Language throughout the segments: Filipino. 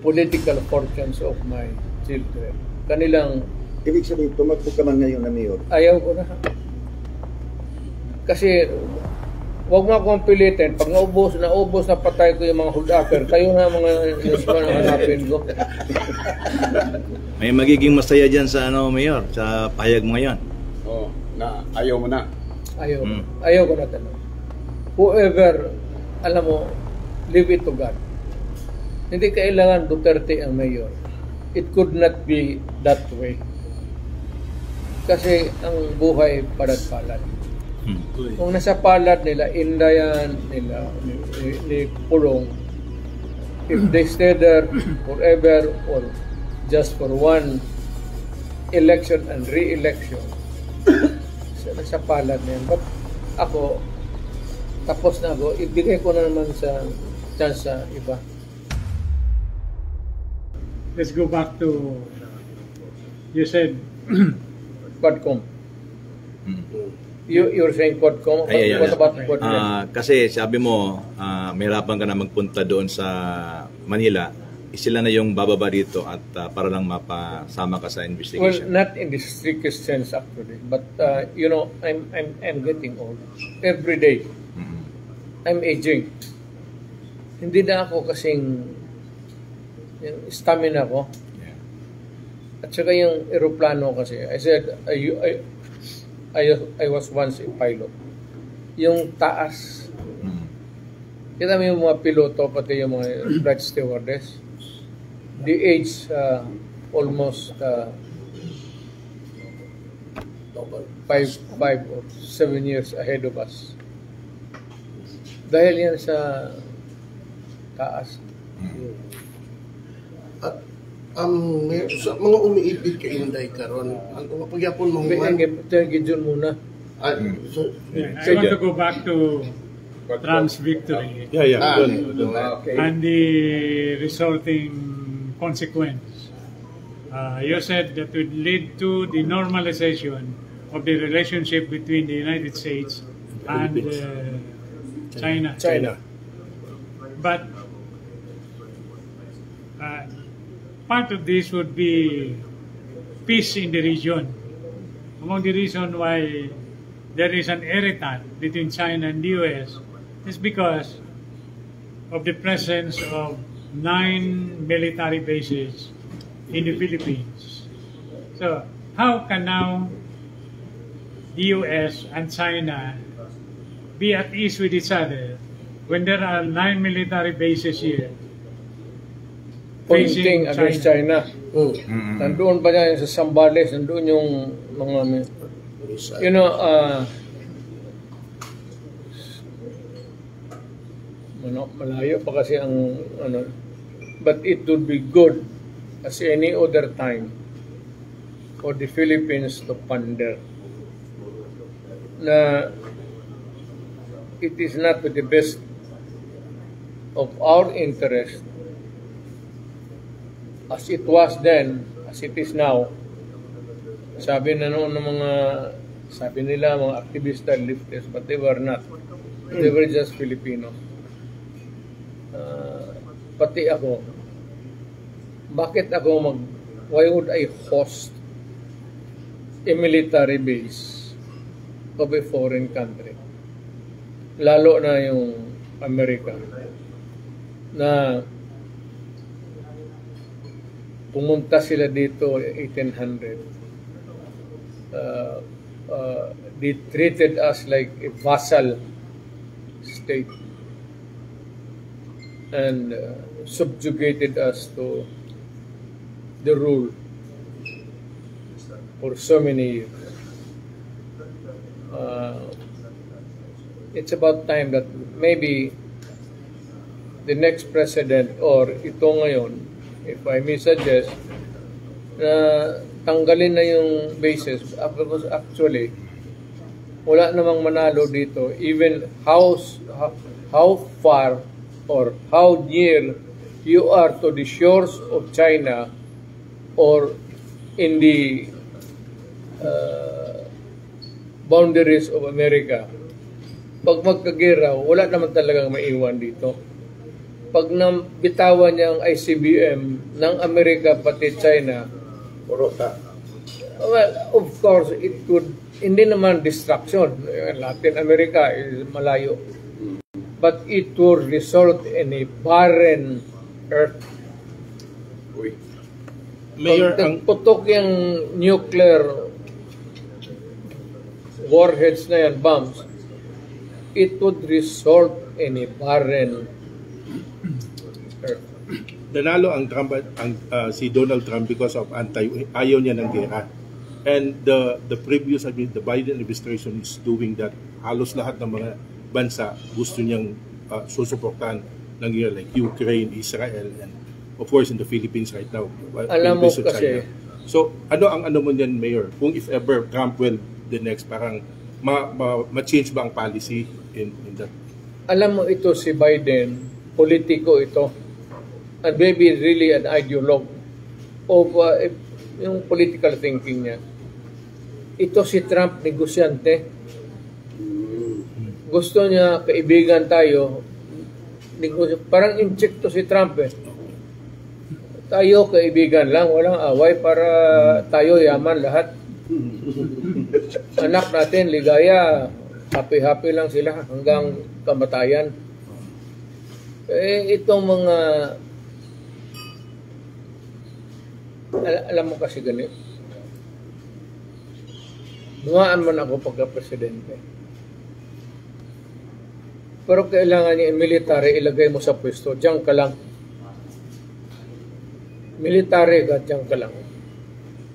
political fortunes of my children. Kanilang Ibig sabihin, tumakbo ka man ngayon na mayor. ayaw ko na. Kasi wag mo akong pilitin. Pag naubos na patay ko yung mga hood-upper, kayo na mga newsman ang hanapin ko. May magiging masaya dyan sa Mayor, sa pahayag mo ngayon. Oh, na ayaw mo na. Ayaw ko na tanong. Whoever, alam mo, leave it to God. Hindi kailangan Duterte ang mayor. It could not be that way. Kasi ang buhay palad-palad. Kung nasa palad nila, Indayan, nila, ni Pulong, if they stay there forever or just for one election and re-election, nasa palad na yan. But ako, tapos na ako, ibigay ko na naman sa chance sa iba. Let's go back to, you said, Quadcom. You're saying Quadcom? What about Quadcom? Kasi sabi mo, mahirapan ka na magpunta doon sa Manila. Sila na yung bababa dito at para lang mapasama ka sa investigation. Well, not in the strictest sense actually, but you know, I'm getting old. Every day, I'm aging. Hindi na ako kasing yung stamina ko. At saka yung aeroplano kasi, I said, I was once a pilot. Yung taas. Kita mo yung mga piloto, pati yung mga flight stewardess. The age almost 5 or 7 years ahead of us. Dahil yan sa taas. At sa mga umiibig kay Inday karon, ang pagyapon mo man. Gidyon muna. I want to go back to Trump's victory and the resulting consequence. You said that would lead to the normalization of the relationship between the United States and China. But part of this would be peace in the region. Among the reason why there is an irritant between China and the US is because of the presence of 9 military bases in the Philippines. So, how can now the US and China be at ease with each other when there are 9 military bases here Pointing against China. Nandoon pa niya sa Zambales, nandoon yung mga, you know, malayo pa kasi ang, but it would be good as any other time for the Philippines to ponder na it is not with the best of our interest as it was then, as it is now. Sabi na noon ng sabi nila mga activista, leftists, but they were not. They were just Filipino. Pati ako, bakit ako why would I host a military base of a foreign country? Lalo na yung Amerika na pumunta sila dito 1800. They treated us like a vassal state and subjugated us to the rule for so many years. It's about time that maybe the next president or ito ngayon, if I may suggest, na tanggalin na yung bases. Because actually, wala namang manalo dito. Even how far or how near you are to the shores of China or in the boundaries of America. Pag magkagera, wala naman talagang maiwan dito. pag nabitawan niya ang ICBM ng Amerika pati China, Purota. well, of course, it could, hindi naman distraction. Latin America is malayo. But it would result in a barren earth. Uy. Mayor, Pag putok yung nuclear warheads na yan, bombs, it would result in a barren earth. nanalo ang Trump si Donald Trump because of ayaw niya ng gera. And the previous, I mean, the Biden administration is doing that. Halos lahat ng mga bansa gusto niyang susuportahan ng gera, like Ukraine, Israel, and of course in the Philippines right now. Alam mo China. kasi, So ano mo niyan, Mayor? Kung if ever Trump will the next, parang ma-change ba ang policy in that? alam mo ito si Biden, politiko ito. And maybe really an ideologue of yung political thinking niya. Ito si Trump, negosyante. Gusto niya, kaibigan tayo. Parang incheck to si Trump eh. Tayo kaibigan lang, walang away para tayo yaman lahat. Anak natin, ligaya, happy-happy lang sila hanggang kamatayan. Itong mga alam mo kasi ganito. Dumaan man ako pagka-presidente. Pero kailangan niya military, ilagay mo sa pwesto. Diyan ka lang. Military ka, diyan ka lang.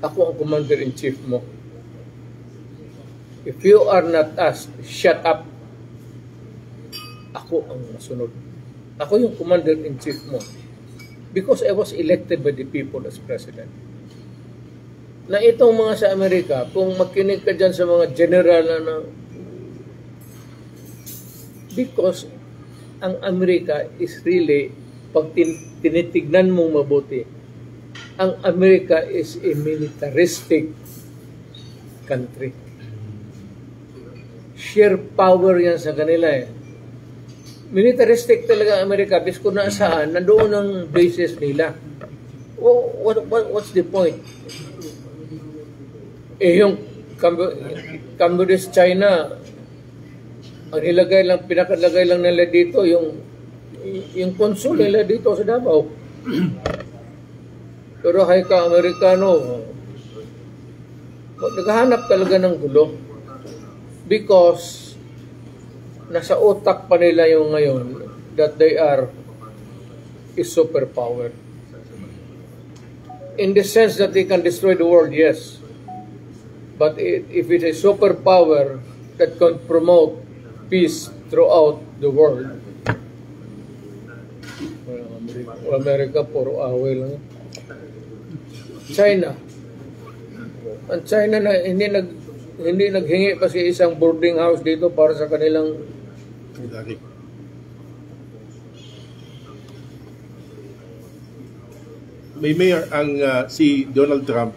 Ako ang commander-in-chief mo. If you are not asked, shut up. Ako ang masunod. Ako yung commander-in-chief mo. Because I was elected by the people as president. Na itong mga sa Amerika, kung makinig ka dyan sa mga general na because ang Amerika is really, pag tinitignan mong mabuti, ang Amerika is a militaristic country. Sheer power yan sa kanila eh. Militaristic talaga ang Amerika. Bis kung nasaan, nandoon ang bases nila. What's the point? Yung Communist China, ang pinakalagay lang nila dito, yung consul nila dito sa Davao. Pero hay ka, Amerikano, naghahanap talaga ng gulo. Because nasa utak pa nila yung ngayon that they are a superpower. In the sense that they can destroy the world, yes. But if it's a superpower that can promote peace throughout the world, Amerika, puro away lang. China. Ang China na hindi naghingi pa si isang boarding house dito para sa kanilang May Mayor, ang si Donald Trump,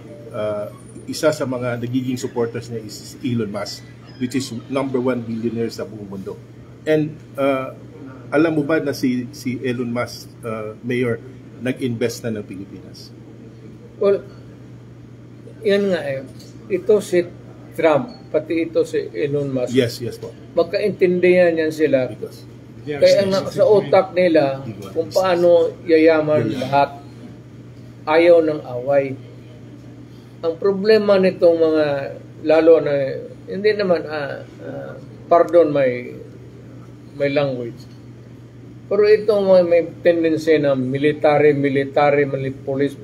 isa sa mga nagiging supporters niya is Elon Musk, which is #1 billionaire sa buong mundo. And alam mo ba na si Elon Musk, Mayor, nag-invest na ng Pilipinas? Well, yan nga eh. Ito si Trump, pati ito si Elon Musk. Yes po. Magkaintindihan yan sila. Kaya sa utak nila kung paano yayaman lahat. Ayaw ng away. Ang problema nitong mga, lalo na, hindi naman, pardon my language. Pero itong may tendency na military, police.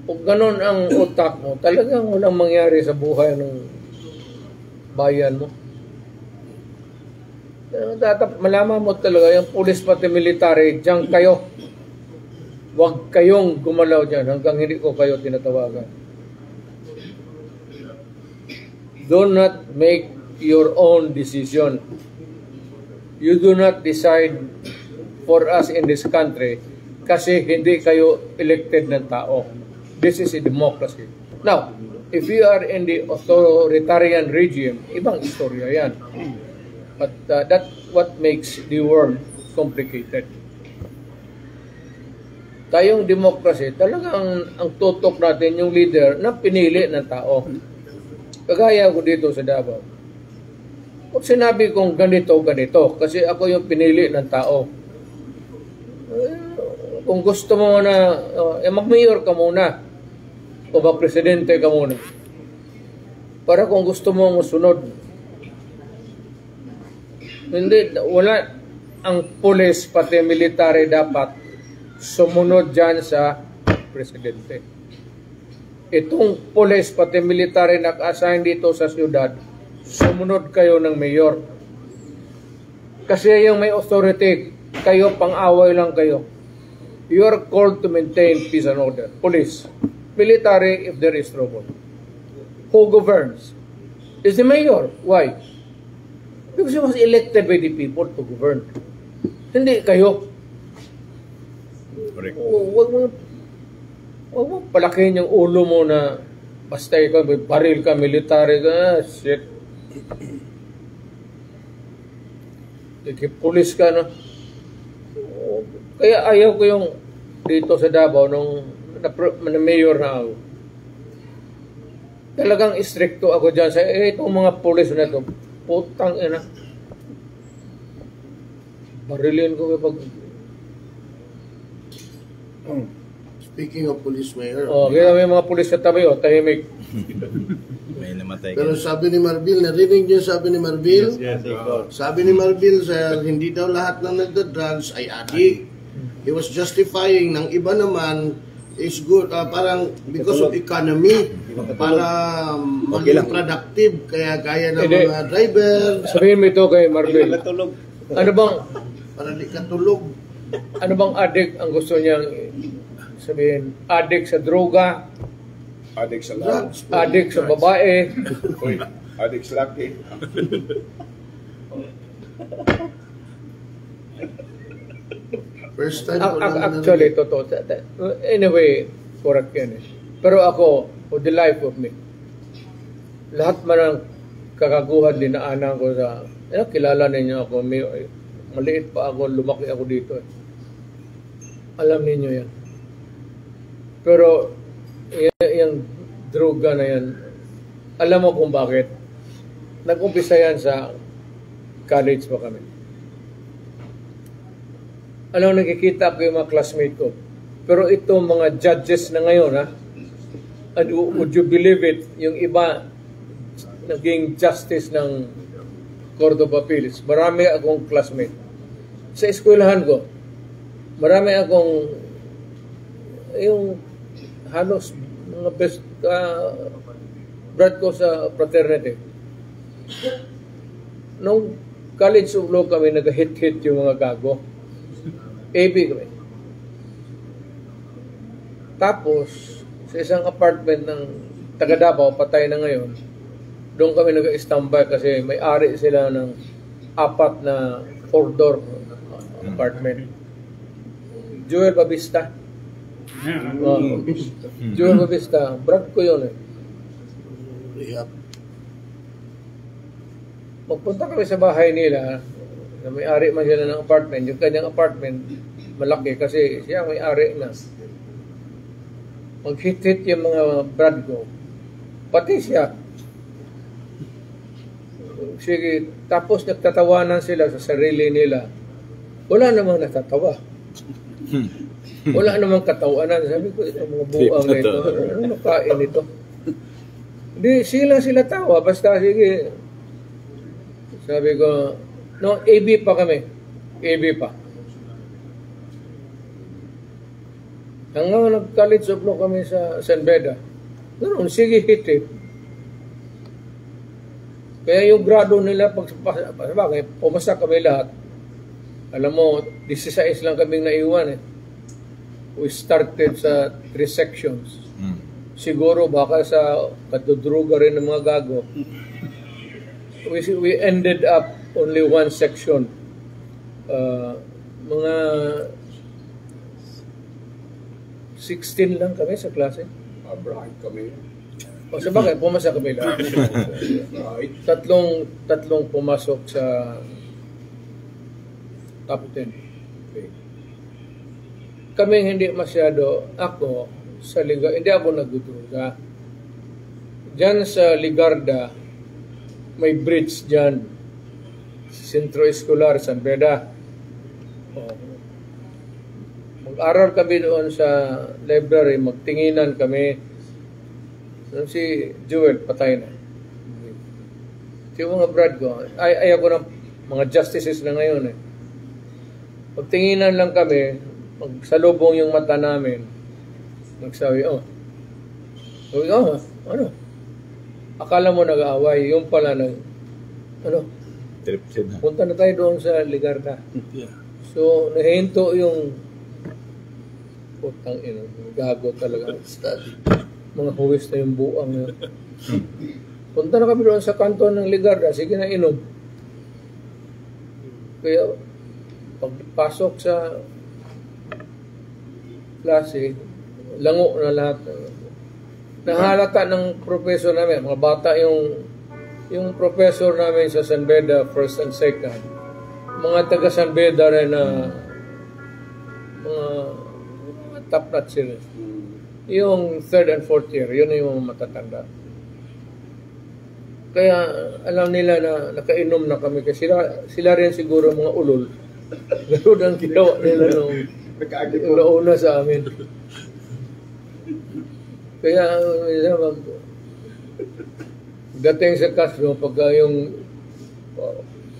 Kung ganun ang utak mo, talagang walang mangyari sa buhay ng bayan mo. Malaman mo talaga, yung police pati military, diyan kayo. Huwag kayong gumalaw dyan hanggang hindi ko kayo tinatawagan. Do not make your own decision. You do not decide for us in this country kasi hindi kayo elected ng tao. This is a democracy. Now, if you are in the authoritarian regime, ibang istorya yan. But that's what makes the world complicated. tayong democracy, talagang ang tutok natin yung leader na pinili ng tao. Kagaya ko dito sa Davao. Kung sinabi kong ganito, kasi ako yung pinili ng tao. Kung gusto mo na, mag-mayor ka muna, o mag-presidente ka muna. Para kung gusto mo masunod. Hindi, wala, ang pulis, pati military dapat sumunod dyan sa presidente. Itong pulis, pati military naka-assign dito sa syudad, sumunod kayo ng mayor. Kasi yung may authority, kayo pang-away lang kayo. You are called to maintain peace and order. Police. Military if there is trouble. Who governs? Is the mayor. Why? Because he was elected by the people to govern. Hindi kayo. Correct. Huwag mo palakihin yung ulo mo na basta ikaw, may baril ka, military ka, shit. Pulis ka, no? Kaya ayaw ko yung dito sa Davao nung na mayor na ako. Talagang istrikto ako dyan sa itong mga pulis na ito. Putang ina. Barilin ko kapag... Speaking of police, Mayor. Kaya may mga pulis sa tabi, tahimik. May namatay. Pero sabi ni Marbil, narinig niyo sabi ni Marbil? Yes, Sabi ni Marbil, sir, hindi daw lahat ng nagda-drugs ay addict. He was justifying ng iba naman is good, parang because of economy, para maging productive, kaya gaya ng mga driver. Sabihin mo ito kay Marbil. Ano bang, para di katulog. ano bang addict ang gusto niyang sabihin? Addict sa droga, Adik sa lahat. Drugs. addict sa babae. Uy, adik sa laki. First time ko lang Actually, totoo. Anyway, correct yan eh. Pero ako, for the life of me, lahat man ang kakaguhan, dinaanan ko sa, kilala ninyo ako, maliit pa ako, lumaki ako dito eh. Alam ninyo yan. Pero, yung droga na yan, alam mo kung bakit. Nag-umpisa yan sa college pa kami. Alam mo, nakikita ko yung mga classmate ko. Pero itong mga judges na ngayon, and would you believe it, yung iba naging justice ng Court of Appeals. Marami akong classmate. Sa eskwelahan ko, marami akong yung halos mga best brad ko sa fraternity. Nung college of law kami, nag-hit-hit yung mga gago. AB kami. Tapos, sa isang apartment ng taga Davao, patay na ngayon, doon kami nag-standby kasi may-ari sila ng 4 na 4-door apartment. Joel Babista. Joel Babista. Brad ko yun eh. Yep. Magpunta kami sa bahay nila, na may-ari man sila ng apartment. Yung kanyang apartment, malaki kasi siya may-ari na. Mag-hit-hit yung mga brad ko. Pati siya. Sige, tapos nagtatawanan sila sa sarili nila. Wala namang natatawa. Wala namang katawanan. Sabi ko, ito mga buang na ito. Ano makain ito? Hindi, sila tawa. Basta, sige. Sabi ko, no, AB pa kami. AB pa. Hanggang nag-college of law kami sa San Beda. Ganoon, sige, hit. Kaya yung grado nila, pumasa kami lahat. Alam mo, 16 lang kaming naiwan eh. We started sa 3 sections. Siguro baka sa katudruga rin ng mga gago. We ended up only 1 section. Mga 16 lang kami sa klase. Abrahan kami. O sa bakit, pumasa kami lahat. Tatlong pumasok sa top 10. Okay. kaming hindi masyado, ako, sa Ligarda, hindi ako nagdudruga. Diyan sa Ligarda, may bridge dyan. Sentro Escolar, San Beda. Mag-aral kami doon sa library, magtinginan kami. Si Jewel, patay na. Yung mga brad ko, ayaw ko ng mga justices na ngayon eh. Pagtinginan lang kami, magsalubong yung mata namin. Nagsabi, ano? Akala mo nag-aaway, yung pala punta na tayo doon sa Ligarda. Yeah. So, nahinto yung putang ino, gago talaga. Mga huwis na yung buang yun. Punta na kami doon sa kanto ng Ligarda, sige na inom. Kaya, pagpasok sa klase, lango na lahat. Nahalata ng professor namin, mga bata yung professor namin sa San Beda, first and second. Mga taga San Beda rin na mga top notch sila. Yung third and fourth year, yun na yung matatanda. Kaya alam nila na nakainom na kami kasi sila rin siguro mga ulol. Ganoon ang ginawa nila nung nauna sa amin. Kaya dating sa Castro, pagka yung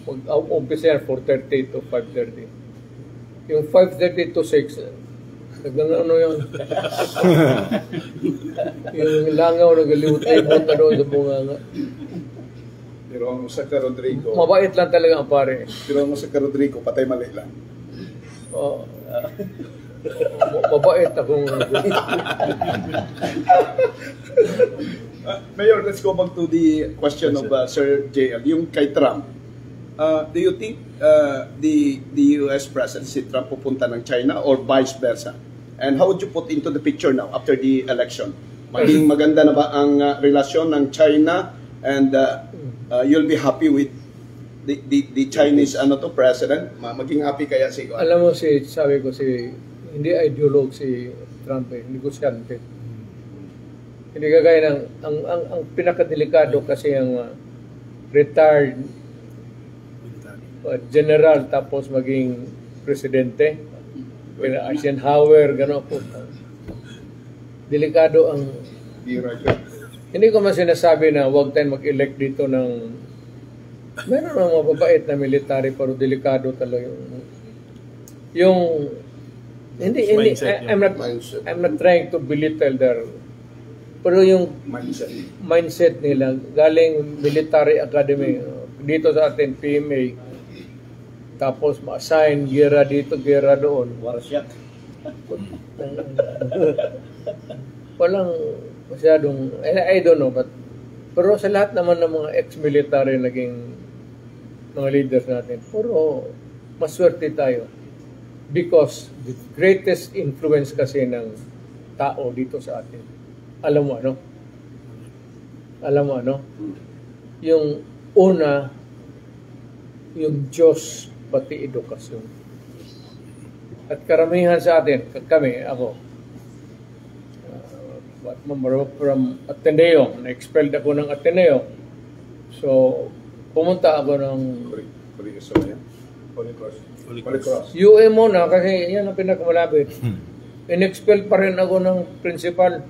mag-umpisa yan 4:30 to 5:30. Yung 5:30 to 6, ano yun? Yung langaw nagaliwot ay punta doon sa bunganga. Pero ang sa Rodrigo, Mabait lang talaga ang pare. pero ang sa Rodrigo, patay mali lang. Oo. Mabait akong... Mayor, let's go back to the question of Sir JL. Yung kay Trump, do you think the US President si Trump pupunta ng China or vice versa? And how would you put into the picture now after the election? Maging maganda na ba ang relasyon ng China and you'll be happy with the Chinese president? Maging happy kaya si Alam mo sabi ko hindi ideolog si Trump eh, negosyante. Hindi kagaya ng ang pinakadelikado kasi ang retired general tapos maging presidente. Eisenhower, gano'n po. Delikado ang... Hindi ko man sinasabi na huwag tayong mag-elect dito ng... Meron ng mababait na military pero delikado talaga yung... Hindi, I'm not trying to belittle their... Pero yung mindset nila, galing military academy, dito sa atin, PMA, tapos ma-assign, gera dito, gera doon. Warshak. Walang masyadong, I don't know, pero sa lahat naman ng mga ex-military naging mga leaders natin, pero maswerte tayo. Because the greatest influence kasi ng tao dito sa atin, alam mo ano? Yung una, yung Diyos, pati edukasyon. At karamihan sa atin, ako, from Ateneo, na-expelled ako ng Ateneo. So, pumunta ako ng Holy Cross. UM muna kasi yan ang pinakamalapit. In-expel pa rin ako ng principal.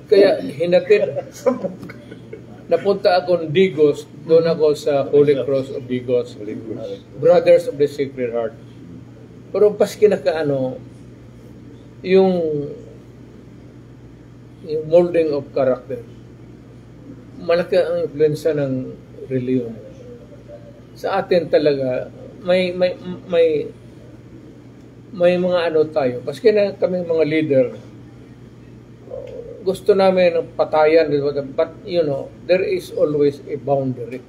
Kaya hinatid. Napunta ako ng Digos, doon ako sa Holy Cross of Digos, Brothers of the Sacred Heart. Pero paski yung molding of character, malaki ang influensya ng reliyon. Sa atin talaga, may mga tayo. Paski na kami mga leader, gusto namin ng patayan, but there is always a boundary.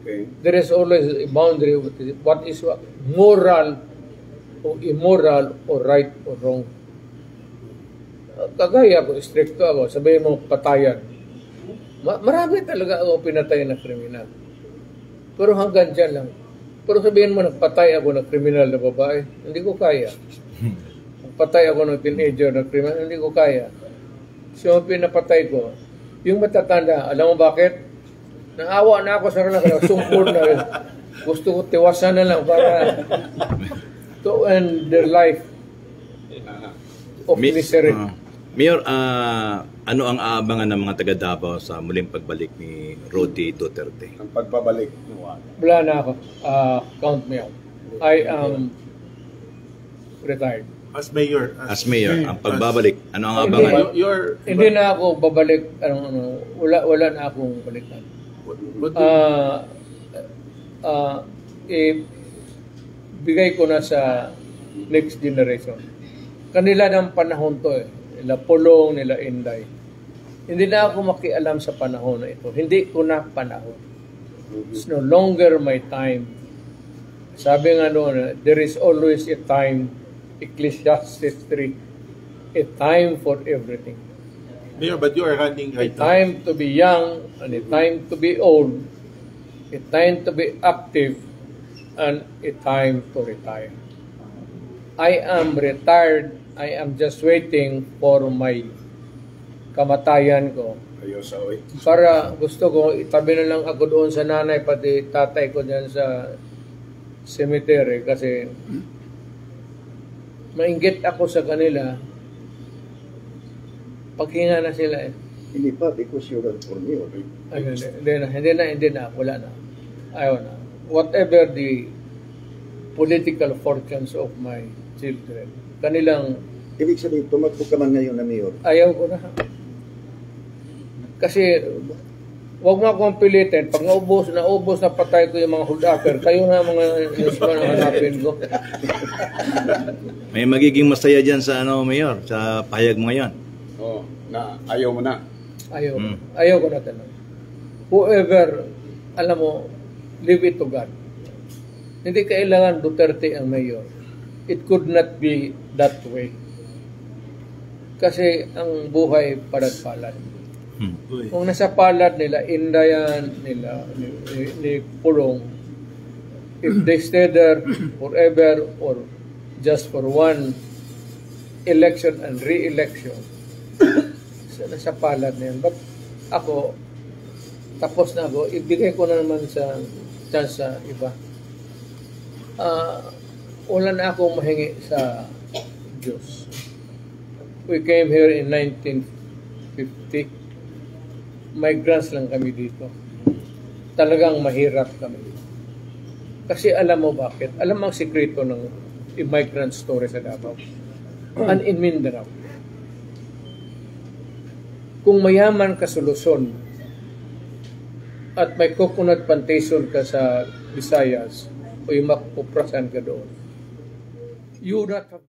Okay. There is always a boundary what is moral o immoral or right or wrong. Kagaya ko, stricto ako, sabihin mo patayan. Marami talaga ako pinatay na kriminal. Pero hanggang dyan lang. Pero sabihin mo, nagpatay ako ng kriminal na babae, hindi ko kaya. Nagpatay ako ng teenager na kriminal, hindi ko kaya. So, pinapatay ko. Yung matatanda, alam mo bakit? Naawa na ako sa kanila, sungkol na rin. Gusto ko tiwasan na lang para to end their life of misery. Mayor, ano ang aabangan ng mga taga Davao sa muling pagbalik ni Rody Duterte? Ang pagbabalik. Wala na ako. Count me out. I am retired. As mayor. As mayor, ang pagbabalik, ano ang Hindi. aabangan? Hindi na ako babalik. Wala na akong balikan. What Bigay ko na sa next generation. Kanila ng panahon to eh. Nila Pulong, nila Inday. Hindi na ako makialam sa panahon na ito. Hindi ko na panahon. It's no longer my time. Sabi nga noon, there is always a time, Ecclesiastes 3, a time for everything. Mayor, but you are running A right now. time to be young and a time to be old, a time to be active and a time to retire. I am retired. I am just waiting for my kamatayan ko. Ayos, oy. Para gusto ko, itabi na lang ako doon sa nanay pati tatay ko dyan sa cemetery kasi mainggit ako sa kanila. Paghinga na sila eh. Hindi pa, because you run for mayor. Ay, hindi na, wala na. Ayaw na. Whatever the political fortunes of my children, kanilang Ibig sabihin, tumakbo ka man ngayon na mayor. ayaw ko na. Kasi, wag mo akong pilitin. Pag naubos na patay ko yung mga huldaker, kayo na mga newsman ang hanapin ko. May magiging masaya dyan sa Mayor, sa pahayag mo ngayon. Oh, na ayaw mo na. Ayaw. Ayaw ko na talaga. Whoever, alam mo, leave it to God. Hindi kailangan Duterte ang mayor. It could not be that way. Kasi ang buhay palad-palad. Kung nasa palad nila, Indayan, ni Pulong, if they stay there forever or just for one election and re-election, so nasa palad na yan. But ako, tapos na ako, ibigay ko na naman sa chance sa iba. Wala na akong mahingi sa Diyos. We came here in 1950. Migrants lang kami dito. Talagang mahirap kami. Kasi alam mo bakit? Alam ang sikreto ng immigrant story sa Davao. And in Mindanao. Kung mayaman ka sa Luzon at may coconut plantation ka sa Visayas o yung makuprasan ka doon, you not have